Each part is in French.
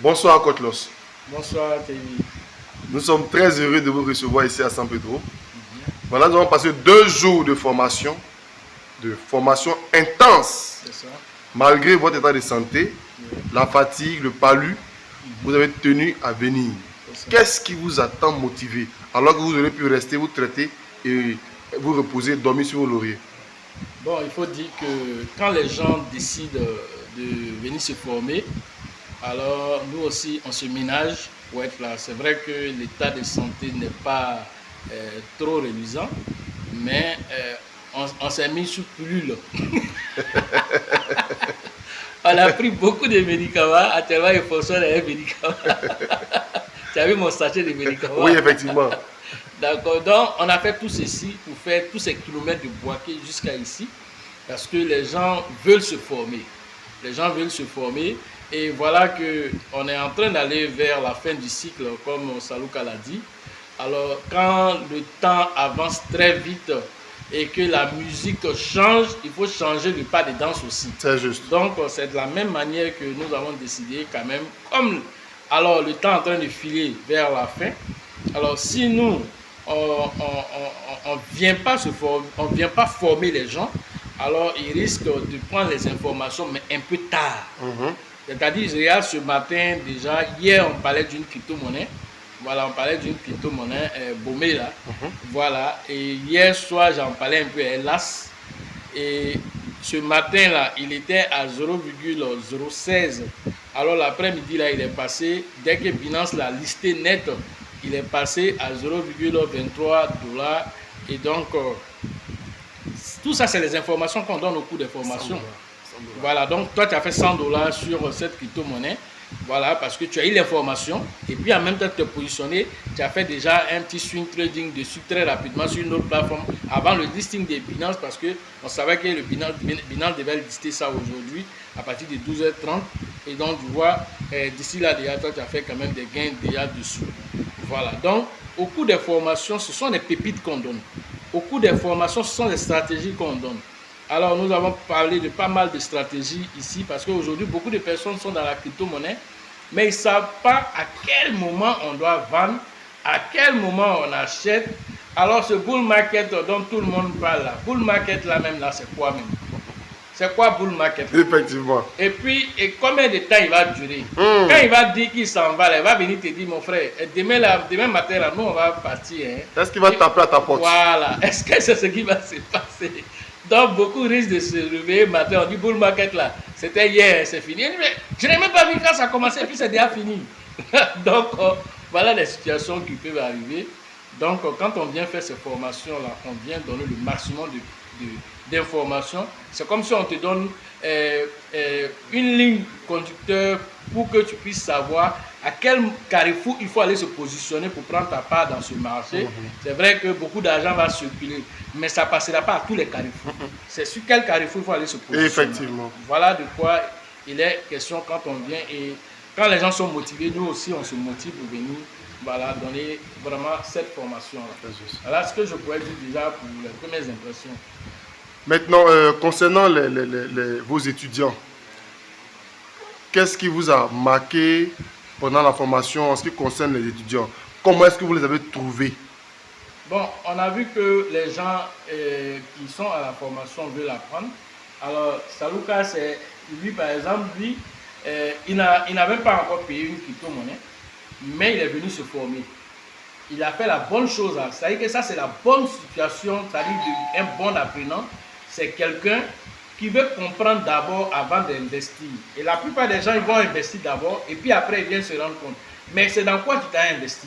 Bonsoir Kotlos. Bonsoir Thémi. Nous sommes très heureux de vous recevoir ici à San Pedro. Voilà, nous avons passé 2 jours de formation intense. C'est ça. Malgré votre état de santé, la fatigue, le palu, vous avez tenu à venir. Qu'est-ce qui vous a tant motivé alors que vous auriez pu rester, vous traiter et vous reposer, dormir sur vos lauriers? Bon, il faut dire que quand les gens décident de venir se former, alors nous aussi on se ménage pour être là. C'est vrai que l'état de santé n'est pas trop reluisant, mais on s'est mis sous pilule. On a pris beaucoup de médicaments, actuellement il fonctionne les médicaments. Tu as vu mon sachet de médicaments? Oui, effectivement. D'accord, donc on a fait tout ceci pour faire tous ces kilomètres de Boaké jusqu'à ici, parce que les gens veulent se former. Les gens veulent se former, et voilà qu'on est en train d'aller vers la fin du cycle, comme Salouka l'a dit. Alors, quand le temps avance très vite et que la musique change, il faut changer le pas de danse aussi. C'est juste. Donc, c'est de la même manière que nous avons décidé quand même, comme alors le temps est en train de filer vers la fin, alors si nous, on ne vient pas former les gens, alors ils risquent de prendre les informations, mais un peu tard. C'est-à-dire, je regarde ce matin déjà, hier on parlait d'une crypto-monnaie. Voilà, on parlait d'une crypto-monnaie, Bomé là. Voilà, et hier soir j'en parlais un peu à Elas. Et ce matin là, il était à 0,016. Alors l'après-midi là, il est passé, dès que Binance l'a listé net, il est passé à 0,23 $. Et donc, tout ça, c'est les informations qu'on donne au cours des formations. Voilà, donc toi, tu as fait 100 $ sur cette crypto-monnaie. Voilà, parce que tu as eu l'information. Et puis, en même temps, tu t'es positionné. Tu as fait déjà un petit swing trading dessus très rapidement sur une autre plateforme avant le listing des Binance, parce qu'on savait que le Binance devait lister ça aujourd'hui à partir de 12h30. Et donc, tu vois, d'ici là, déjà, toi, tu as fait quand même des gains déjà dessus. Voilà, donc au cours des formations, ce sont des pépites qu'on donne. Au cours des formations, ce sont des stratégies qu'on donne. Alors, nous avons parlé de pas mal de stratégies ici, parce qu'aujourd'hui, beaucoup de personnes sont dans la crypto-monnaie, mais ils ne savent pas à quel moment on doit vendre, à quel moment on achète. Alors, ce bull market dont tout le monde parle là, bull market là même, là, c'est quoi même? C'est quoi bull market? Effectivement. Et puis, combien de temps il va durer? Quand il va dire qu'il s'en va, là, il va venir te dire, mon frère, demain matin, là, nous, on va partir. Hein. Est-ce qu'il va taper à ta porte? Voilà. Est-ce que c'est ce qui va se passer? Donc, beaucoup risquent de se réveiller matin. On dit, bull market, là, c'était hier, c'est fini. Mais je n'ai même pas vu quand ça a commencé, et puis c'est déjà fini. Donc, voilà les situations qui peuvent arriver. Donc, quand on vient faire ces formations-là, on vient donner le maximum d'informations. C'est comme si on te donne une ligne conducteur pour que tu puisses savoir à quel carrefour il faut aller se positionner pour prendre ta part dans ce marché. C'est vrai que beaucoup d'argent va circuler, mais ça ne passera pas à tous les carrefours. C'est sur quel carrefour il faut aller se positionner. Effectivement. Voilà de quoi il est question quand on vient, et quand les gens sont motivés, nous aussi on se motive pour venir, voilà, donner vraiment cette formation-là. Voilà ce que je pourrais dire déjà pour les premières impressions. Maintenant, concernant vos étudiants, qu'est-ce qui vous a marqué pendant la formation en ce qui concerne les étudiants? Comment est-ce que vous les avez trouvés? Bon, on a vu que les gens qui sont à la formation veulent apprendre. Alors, Salouka, c'est lui, par exemple, lui, il n'a même pas encore payé une crypto-monnaie, mais il est venu se former. Il a fait la bonne chose. C'est-à-dire que ça, c'est la bonne situation, c'est-à-dire un bon apprenant. C'est quelqu'un qui veut comprendre d'abord avant d'investir. Et la plupart des gens, ils vont investir d'abord et puis après, ils viennent se rendre compte. Mais c'est dans quoi tu t'as investi?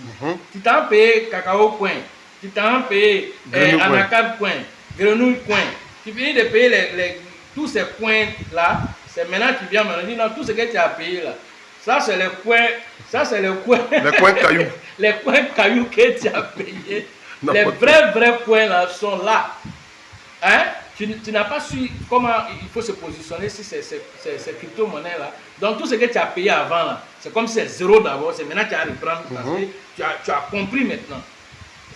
Tu t'as payé Cacao Coin, tu t'as payé Anacarde Coin, Grenouille Coin. Tu finis de payer tous ces coins-là. C'est maintenant que tu viens me dire, non, tout ce que tu as payé là, ça c'est les coins, les coins cailloux. Les coins cailloux que tu as payés. Les vrais coins là sont là. Hein? Tu n'as pas su comment il faut se positionner sur ces crypto-monnaies là. Donc tout ce que tu as payé avant là, c'est comme si c'est zéro d'abord, c'est maintenant que tu as reprendre parce que tu as compris maintenant.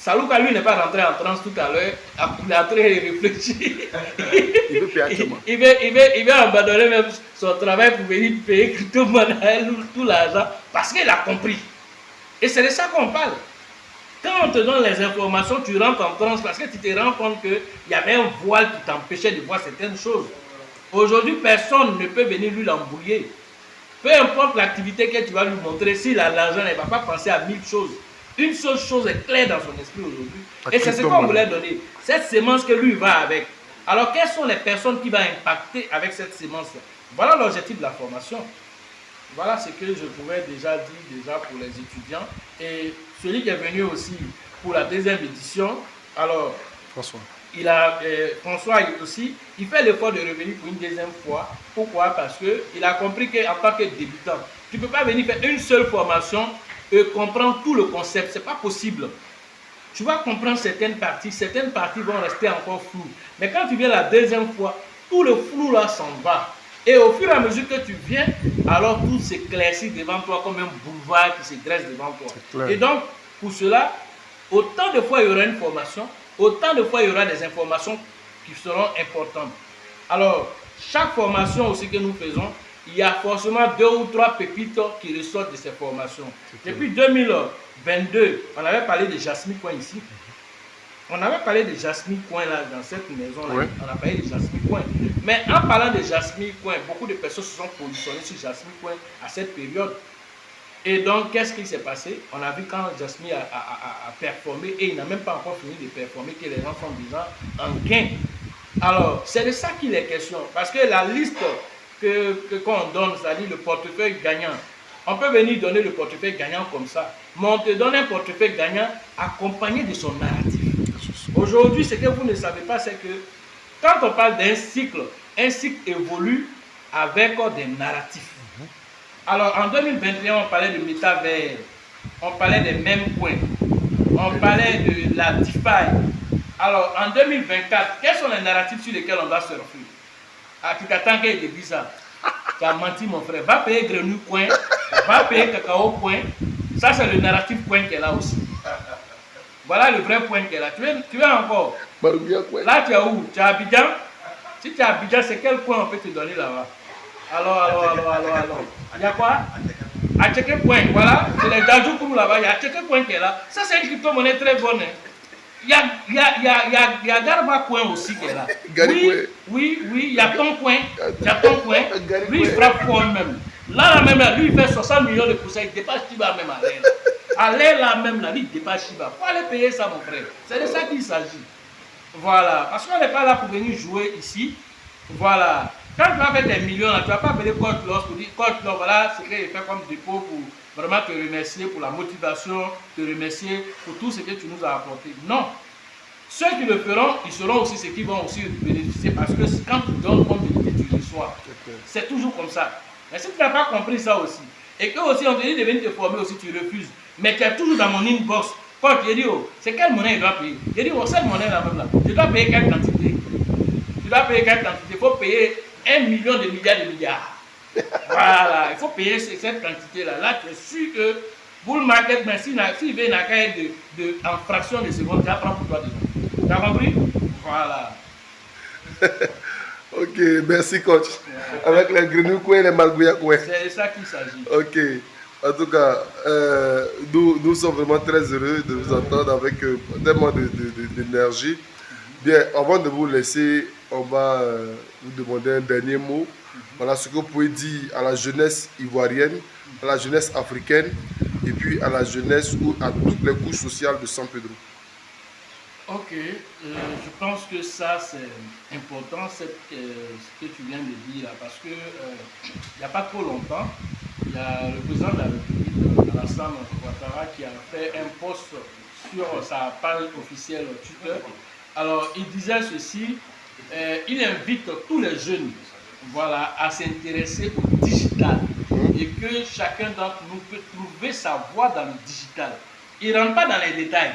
Salouka, lui, n'est pas rentré en transe tout à l'heure. Il est en train de réfléchir. Il veut payer actuellement. Il veut abandonner même son travail pour venir payer crypto-monnaie, tout l'argent, parce qu'il a compris. Et c'est de ça qu'on parle. Quand on te donne les informations, tu rentres en transe parce que tu te rends compte qu'il y avait un voile qui t'empêchait de voir certaines choses. Aujourd'hui, personne ne peut venir lui l'embrouiller. Peu importe l'activité que tu vas lui montrer, s'il a l'argent, il ne va pas penser à 1000 choses. Une seule chose est claire dans son esprit aujourd'hui. Et c'est ce qu'on voulait donner. Cette sémence que lui va avec. Alors, quelles sont les personnes qui vont impacter avec cette sémence-là? Voilà l'objectif de la formation. Voilà ce que je pouvais déjà dire pour les étudiants. Et celui qui est venu aussi pour la deuxième édition, alors François. François aussi, il fait l'effort de revenir pour une deuxième fois. Pourquoi? Parce qu'il a compris qu'en tant que débutant, tu ne peux pas venir faire une seule formation et comprendre tout le concept. Ce n'est pas possible. Tu vas comprendre certaines parties vont rester encore floues. Mais quand tu viens la deuxième fois, tout le flou là s'en va. Et au fur et à mesure que tu viens, alors tout s'éclaircit devant toi comme un boulevard qui se dresse devant toi. Et donc, pour cela, autant de fois il y aura une formation, autant de fois il y aura des informations qui seront importantes. Alors, chaque formation aussi que nous faisons, il y a forcément 2 ou 3 pépites qui ressortent de ces formations. Depuis 2022, on avait parlé de Jasmine Coin ici. On avait parlé de Jasmine Coin là, dans cette maison-là. Oui. On a parlé de Jasmine Coin. Mais en parlant de Jasmine Coin, beaucoup de personnes se sont positionnées sur Jasmine Coin à cette période. Et donc, qu'est-ce qui s'est passé? On a vu quand Jasmine a performé, et il n'a même pas encore fini de performer, que les gens sont déjà en gain. Alors, c'est de ça qu'il est question. Parce que la liste qu'on donne, c'est-à-dire le portefeuille gagnant, on peut venir donner le portefeuille gagnant comme ça. Mais on te donne un portefeuille gagnant accompagné de son narratif. Aujourd'hui, ce que vous ne savez pas, c'est que quand on parle d'un cycle évolue avec des narratifs. Alors, en 2021, on parlait de métavers, on parlait des mêmes points, on parlait de la DeFi. Alors, en 2024, quels sont les narratifs sur lesquels on va surfer? Ah, tu t'attends qu'il dise ça. Tu as menti, mon frère. Va payer Grenu Coin, va payer Cacao Coin. Ça, c'est le narratif Coin qui est là aussi. Voilà le vrai point qui est là. Tu es encore. Là, tu es où? Tu es à Abidjan? Si tu es à Abidjan, c'est quel point on peut te donner là-bas? Alors. Il y a quoi? À checker point. Voilà. C'est les Dajoukourou là-bas. Il y a checker point qui est là. Ça, c'est une crypto-monnaie très bonne. Il y a Garba Coin aussi qui est là. Oui, il y a ton coin. Lui, il frappe fort même. Là, lui, il fait 60 millions de poussées. Il dépasse Chiba même à l'air. À l'air, là, même, là, lui, il dépasse Chiba. Il faut aller payer ça, mon frère. C'est de ça qu'il s'agit. Voilà. Parce qu'on n'est pas là pour venir jouer ici. Voilà. Quand tu vas faire des millions, là, tu ne vas pas appeler Coach Loss pour dire Coach Loss, voilà ce qu'il fait comme dépôt pour vraiment te remercier pour la motivation, te remercier pour tout ce que tu nous as apporté. Non. Ceux qui le feront, ils seront aussi ceux qui vont aussi bénéficier parce que quand tu donnes comme bénéfice, tu reçois. C'est toujours comme ça. Mais si tu n'as pas compris ça aussi, et que aussi on te dit de venir te former aussi, tu refuses. Mais tu es toujours dans mon inbox. Quand tu dis, oh, c'est quelle monnaie il doit payer? Je dis, oh, cette monnaie-là même là, tu dois payer quelle quantité? Tu dois payer quelle quantité? Il faut payer 1 million de milliards. Voilà, il faut payer cette quantité-là. Là, tu es sûr que bull market, mais s'il veut une accueil en fraction de seconde, tu apprends pour toi dedans. Tu as compris? Voilà. Ok, merci coach. Avec les grenouilles coin et les margouillas coin. C'est de ça qu'il s'agit. Ok. En tout cas, nous sommes vraiment très heureux de vous entendre avec tellement d'énergie. Bien, avant de vous laisser, on va vous demander un dernier mot. Voilà ce que vous pouvez dire à la jeunesse ivoirienne, à la jeunesse africaine et puis à la jeunesse ou à toutes les couches sociales de San Pedro. Ok, je pense que ça c'est important ce que tu viens de dire là, parce que il n'y a pas trop longtemps, il y a le président de la République, Alassane Ouattara, qui a fait un post sur sa page officielle Twitter. Alors il disait ceci, il invite tous les jeunes, voilà, à s'intéresser au digital et que chacun d'entre nous peut trouver sa voie dans le digital. Il ne rentre pas dans les détails.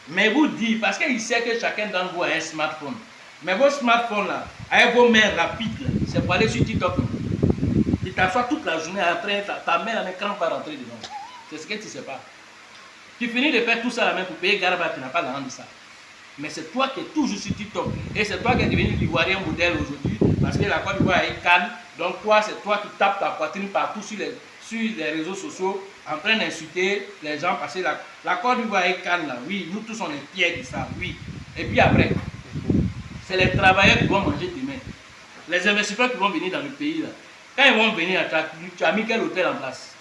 Mais vous dites, parce qu'il sait que chacun d'entre vous a un smartphone. Mais vos smartphones là, avec vos mains rapides, c'est pour aller sur TikTok. Tu t'assois toute la journée en train, ta main à l'écran va rentrer dedans. C'est ce que tu ne sais pas. Tu finis de faire tout ça la même pour payer Garba, tu n'as pas l'argent de ça. Mais c'est toi qui es toujours sur TikTok. Et c'est toi qui es devenu l'Ivoirien modèle aujourd'hui. Parce que la Côte d'Ivoire est calme. Donc c'est toi qui tapes ta poitrine partout sur les réseaux sociaux en train d'insulter les gens. Parce que la Côte d'Ivoire est calme là. Oui, nous tous on est fiers de ça. Oui. Et puis après, c'est les travailleurs qui vont manger demain. Les investisseurs qui vont venir dans le pays là. Quand ils vont venir, tu as mis quel hôtel en place?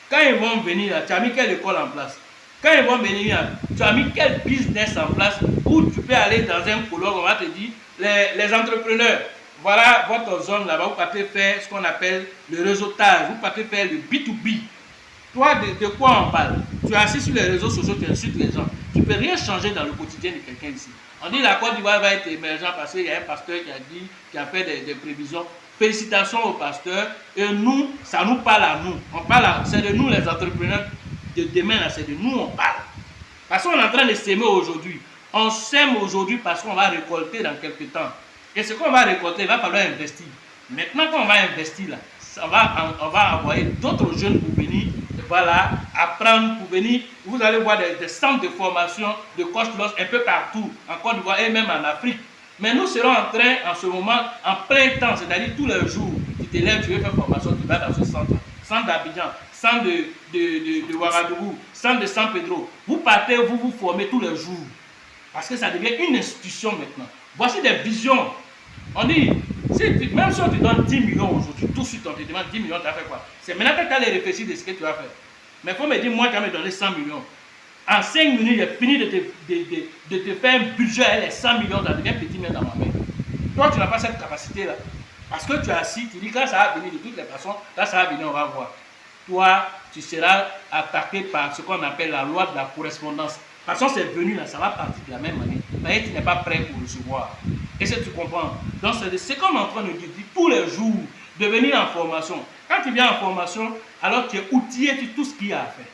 Quand ils vont venir, tu as mis quelle école en place? Quand ils vont venir, tu as mis quel business en place où tu peux aller dans un colloque, on va te dire, les entrepreneurs, voilà votre zone là-bas, vous partez faire ce qu'on appelle le réseautage, vous partez faire le B2B. Toi, de quoi on parle? Tu es assis sur les réseaux sociaux, tu insultes les gens. Tu ne peux rien changer dans le quotidien de quelqu'un ici. On dit la Côte d'Ivoire va être émergente parce qu'il y a un pasteur qui a fait des prévisions. Félicitations au pasteur. Et nous, ça nous parle à nous. On parle, c'est de nous les entrepreneurs de demain, c'est de nous on parle. Parce qu'on est en train de s'aimer aujourd'hui. On sème aujourd'hui parce qu'on va récolter dans quelques temps. Et ce qu'on va récolter, il va falloir investir. Maintenant qu'on va investir là, on va envoyer d'autres jeunes pour venir, voilà, apprendre, pour venir. Vous allez voir des centres de formation de coach loss un peu partout, en Côte d'Ivoire et même en Afrique. Mais nous serons en train, en ce moment, en plein temps, c'est-à-dire tous les jours, tu te lèves, tu veux faire formation, tu vas dans ce centre. Centre d'Abidjan, centre de Ouagadougou, centre de San Pedro. Vous partez, vous vous formez tous les jours. Parce que ça devient une institution maintenant. Voici des visions. On dit, même si on te donne 10 millions aujourd'hui, tout de suite on te demande 10 millions, tu as fait quoi? C'est maintenant que tu as les réfléchir de ce que tu vas faire. Mais il faut me dire, moi, tu vas me donner 100 millions. En 5 minutes, j'ai fini de te faire un budget à les 100 millions, ça devient petit main dans ma main. Toi, tu n'as pas cette capacité-là. Parce que tu es assis, tu dis quand ça va venir de toutes les façons, quand ça va venir, on va voir. Toi, tu seras attaqué par ce qu'on appelle la loi de la correspondance. De toute façon, c'est venu là, ça va partir de la même manière. Mais tu n'es pas prêt pour recevoir. Et ça, tu comprends. Donc, c'est comme en train de dire tous les jours, de venir en formation. Quand tu viens en formation, alors tu es outillé sur tout ce qu'il y a à faire.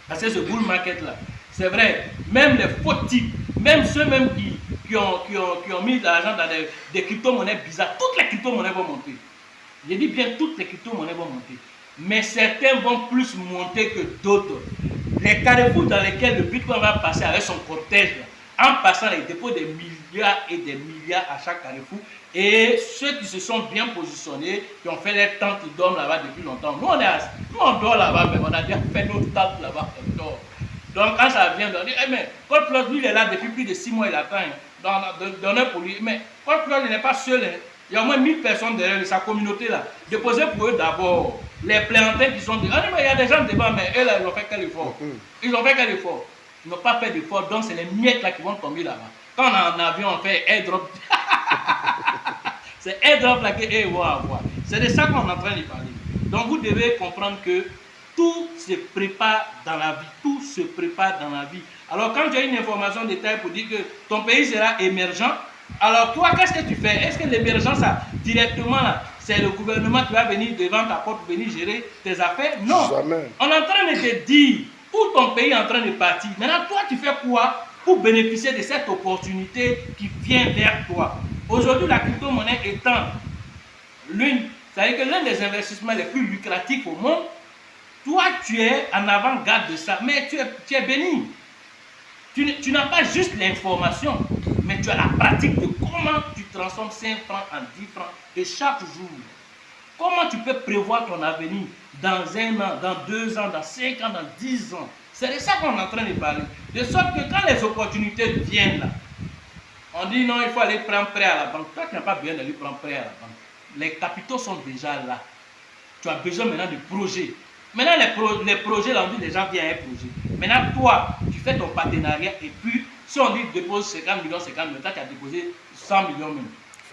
Parce que ce bull market là, c'est vrai, même les faux types, même ceux même qui ont mis de l'argent dans des crypto-monnaies bizarres, toutes les crypto-monnaies vont monter. Je dis bien toutes les crypto-monnaies vont monter. Mais certains vont plus monter que d'autres. Les carrefours dans lesquels le Bitcoin va passer avec son cortège, là, en passant les dépôts des milliards et des milliards à chaque carrefour, et ceux qui se sont bien positionnés, qui ont fait les tentes, qui dorment là-bas depuis longtemps. Nous, on dort là-bas, mais on a déjà fait nos tentes là-bas, on dort. Donc, quand ça vient, on dit, eh, mais Coldplay, lui, il est là depuis plus de 6 mois, il attend, donnez pour lui. Mais Coldplay, il n'est pas seul, hein. Il y a au moins 1000 personnes derrière sa communauté là. Déposez pour eux d'abord. Les plaignants qui sont dit, ah, mais il y a des gens devant, mais eux là, ils ont fait quel effort? Ils ont fait quel effort? Ils n'ont pas fait d'effort, donc c'est les miettes là qui vont tomber là-bas. Quand on est en avion, on fait airdrop. C'est airdrop là que vont avoir. C'est de ça qu'on est en train de parler. Donc vous devez comprendre que tout se prépare dans la vie. Tout se prépare dans la vie. Alors quand tu as une information détaillée pour dire que ton pays sera émergent, alors toi, qu'est-ce que tu fais? Est-ce que l'émergence, directement, c'est le gouvernement qui va venir devant ta porte pour venir gérer tes affaires? Non. Jamais. On est en train de te dire où ton pays est en train de partir. Maintenant, toi, tu fais quoi pour bénéficier de cette opportunité qui vient vers toi? Aujourd'hui, la crypto-monnaie étant c'est-à-dire que l'un des investissements les plus lucratifs au monde, toi, tu es en avant-garde de ça, mais tu es béni. Tu n'as pas juste l'information, mais tu as la pratique de comment tu transformes 5 francs en 10 francs et chaque jour. Comment tu peux prévoir ton avenir dans 1 an, dans 2 ans, dans 5 ans, dans 10 ans. C'est de ça qu'on est en train de parler. De sorte que quand les opportunités viennent là, on dit non, il faut aller prendre prêt à la banque. Toi, tu n'as pas besoin d'aller prendre prêt à la banque. Les capitaux sont déjà là. Tu as besoin maintenant de projets. Maintenant, les projets, là, on dit les gens viennent à un projet. Maintenant, toi, tu fais ton partenariat et puis, si on dit dépose 50 millions, 50 millions, toi, tu as déposé 100 millions même.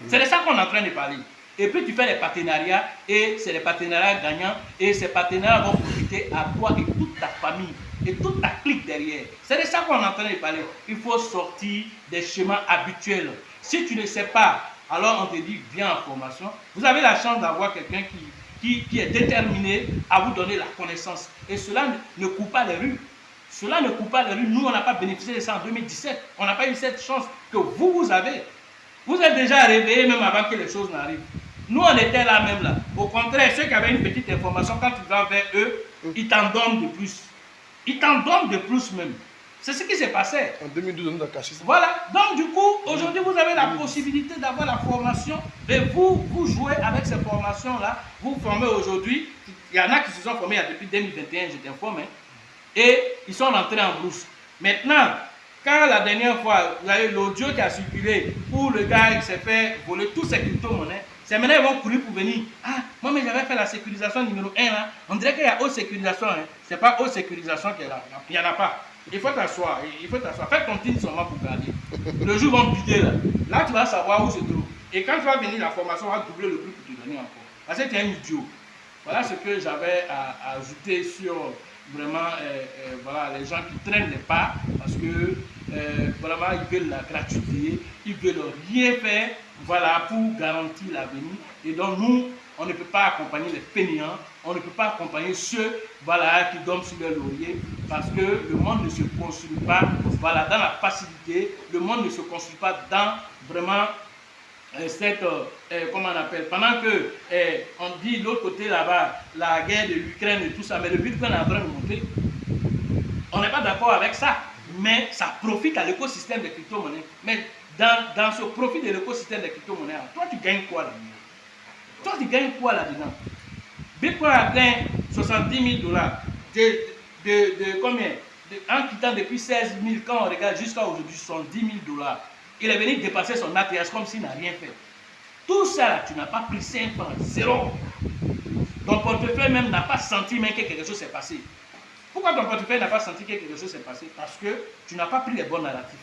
C'est de ça qu'on est en train de parler. Et puis, tu fais les partenariats et c'est les partenariats gagnants et ces partenariats vont profiter à toi et toute ta famille et toute ta clique derrière. C'est de ça qu'on est en train de parler. Il faut sortir des chemins habituels. Si tu ne sais pas, alors on te dit viens en formation. Vous avez la chance d'avoir quelqu'un qui est déterminé à vous donner la connaissance. Et cela ne coupe pas les rues. Cela ne coupe pas les rues. Nous, on n'a pas bénéficié de ça en 2017. On n'a pas eu cette chance que vous avez. Vous êtes déjà réveillés même avant que les choses n'arrivent. Nous, on était là même là. Au contraire, ceux qui avaient une petite information, quand tu vas vers eux, ils t'en donnent de plus. Ils t'en donnent de plus même. C'est ce qui s'est passé. En 2012, on nous a caché ça. Voilà. Donc, du coup, aujourd'hui, vous avez la possibilité d'avoir la formation et vous jouez avec ces formations-là. Vous formez aujourd'hui. Il y en a qui se sont formés depuis 2021, je t'informe. Et ils sont rentrés en brousse. Maintenant, quand la dernière fois, vous avez l'audio qui a circulé où le gars il s'est fait voler tous ses crypto-monnaies, c'est maintenant ils vont courir pour venir. Ah, moi, mais j'avais fait la sécurisation numéro 1 là. On dirait qu'il y a haute sécurisation. Hein. Ce n'est pas haute sécurisation qui est là. Il n'y en a pas. Il faut t'asseoir. Fais ton team seulement pour garder. Le jour vont bider là. Là, tu vas savoir où se trouve. Et quand tu vas venir, la formation va doubler le prix pour te donner encore. Parce que tu es un idiot. Voilà ce que j'avais à ajouter sur vraiment voilà, les gens qui traînent les pas. Parce que vraiment, ils veulent la gratuité. Ils veulent rien faire voilà, pour garantir l'avenir. Et donc, nous, on ne peut pas accompagner les fainéants, on ne peut pas accompagner ceux voilà, qui dorment sur leur laurier, parce que le monde ne se construit pas voilà, dans la facilité, le monde ne se construit pas dans vraiment cette, comment on appelle, pendant que on dit de l'autre côté là-bas, la guerre de l'Ukraine et tout ça, mais le Bitcoin est en train de monter, on n'est pas d'accord avec ça, mais ça profite à l'écosystème des crypto-monnaies. Mais dans ce profit de l'écosystème des crypto-monnaies, toi tu gagnes quoi là-dedans? Toi, tu gagnes quoi là-dedans? Bitcoin a gagné 70 000 $. De combien? En quittant depuis 16 000, quand on regarde jusqu'à aujourd'hui, 70 000 $. Il est venu dépasser son ATH comme s'il n'a rien fait. Tout ça, tu n'as pas pris 5 francs, zéro. Ton portefeuille même n'a pas senti même que quelque chose s'est passé. Pourquoi ton portefeuille n'a pas senti que quelque chose s'est passé? Parce que tu n'as pas pris les bons narratifs.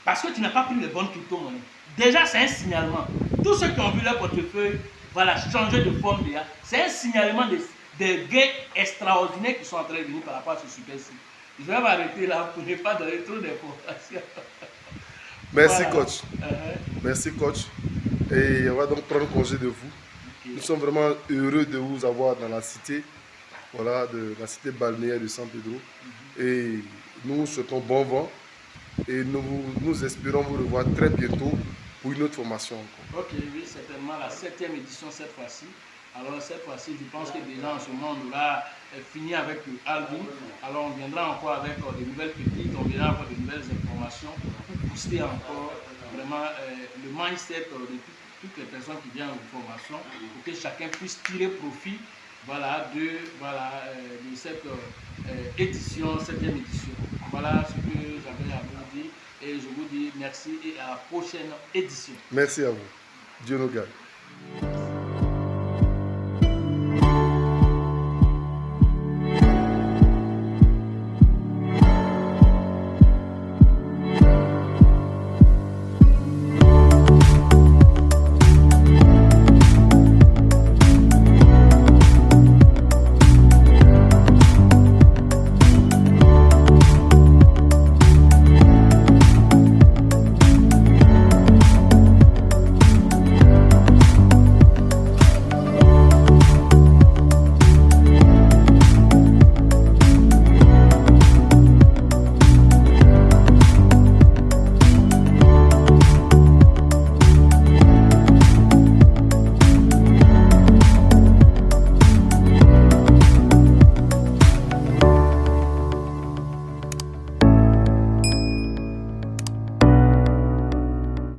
Parce que tu n'as pas pris les bonnes crypto-monnaies. Déjà, c'est un signalement. Tous ceux qui ont vu leur portefeuille voilà, changer de forme déjà, c'est un signalement des gains extraordinaires qui sont en train de venir par rapport à ce super site. Je vais m'arrêter là pour ne pas donner trop d'informations. Merci voilà. Coach. Merci coach. Et on va donc prendre congé de vous. Okay. Nous sommes vraiment heureux de vous avoir dans la cité, voilà, de la cité balnéaire de San Pedro. Et nous vous souhaitons bon vent et nous espérons vous revoir très bientôt pour une autre formation encore. Ok, oui, certainement la 7e édition cette fois-ci. Alors cette fois-ci, je pense que déjà en ce moment, on aura fini avec le Alvin. Alors on viendra encore avec de nouvelles pépites, on viendra avoir de nouvelles informations pour booster encore vraiment le mindset de toutes les personnes qui viennent en formation pour que chacun puisse tirer profit voilà, de cette édition, 7e édition. Voilà ce que j'avais à vous dire. Et je vous dis merci et à la prochaine édition. Merci à vous. Dieu nous garde.